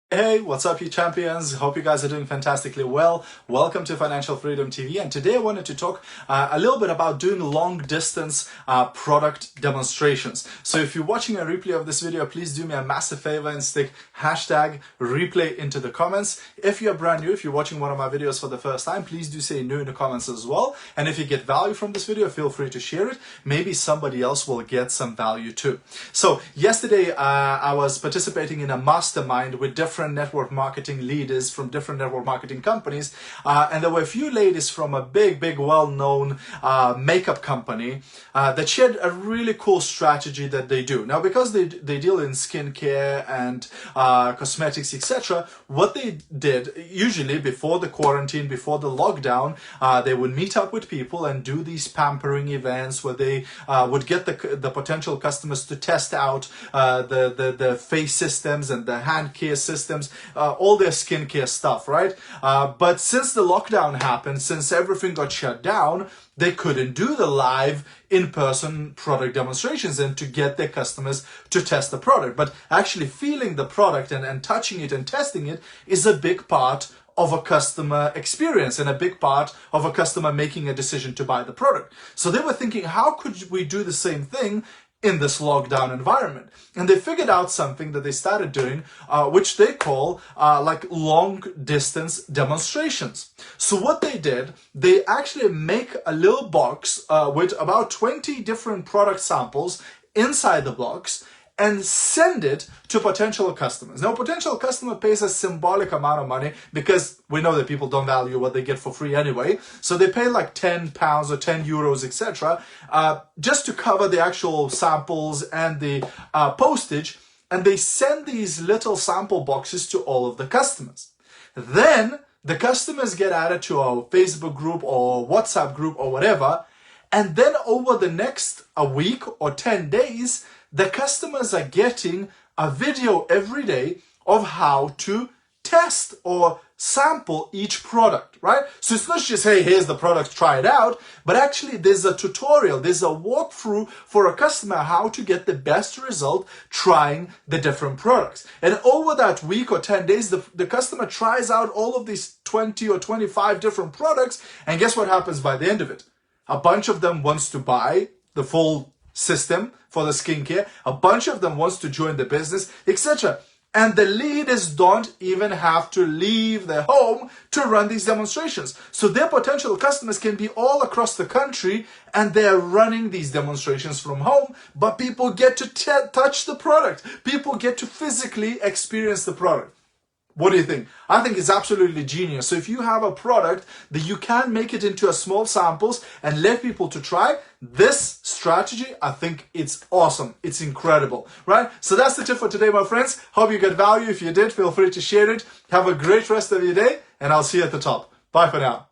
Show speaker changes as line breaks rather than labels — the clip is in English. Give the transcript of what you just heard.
Hey, what's up, you champions? Hope you guys are doing fantastically well. Welcome to Financial Freedom TV, and today I wanted to talk a little bit about doing long distance product demonstrations. So if you're watching a replay of this video, please do me a massive favor and stick hashtag replay into the comments. If you're brand new, if you're watching one of my videos for the first time, please do say new in the comments as well. And if you get value from this video, feel free to share it. Maybe somebody else will get some value too. So yesterday I was participating in a mastermind with different network marketing leaders from different network marketing companies, and there were a few ladies from a big well-known makeup company that shared a really cool strategy that they do. Now, because they deal in skincare and cosmetics, etc., what they did usually before the quarantine, before the lockdown, they would meet up with people and do these pampering events where they would get the potential customers to test out the face systems and the hand care systems, all their skincare stuff, right? But since the lockdown happened, since everything got shut down, they couldn't do the live in-person product demonstrations and to get their customers to test the product. But actually feeling the product and touching it and testing it is a big part of a customer experience and a big part of a customer making a decision to buy the product. So they were thinking, how could we do the same thing in this lockdown environment? And they figured out something that they started doing, which they call like long distance demonstrations. So what they did, they actually make a little box with about 20 different product samples inside the box and send it to potential customers. Now, potential customer pays a symbolic amount of money because we know that people don't value what they get for free anyway. So they pay like £10 or €10, etc., just to cover the actual samples and the postage. And they send these little sample boxes to all of the customers. Then the customers get added to a Facebook group or WhatsApp group or whatever. And then over the next a week or 10 days, the customers are getting a video every day of how to test or sample each product, right? So it's not just, hey, here's the product, try it out, but actually there's a tutorial, there's a walkthrough for a customer how to get the best result trying the different products. And over that week or 10 days, the customer tries out all of these 20 or 25 different products, and guess what happens by the end of it? A bunch of them wants to buy the full system for the skincare, a bunch of them wants to join the business, etc. And the leaders don't even have to leave their home to run these demonstrations. So their potential customers can be all across the country and they're running these demonstrations from home, but people get to touch the product. People get to physically experience the product. What do you think? I think it's absolutely genius. So if you have a product that you can make it into a small samples and let people to try, this strategy, I think it's awesome. It's incredible, right? So that's the tip for today, my friends. Hope you got value. If you did, feel free to share it. Have a great rest of your day, and I'll see you at the top. Bye for now.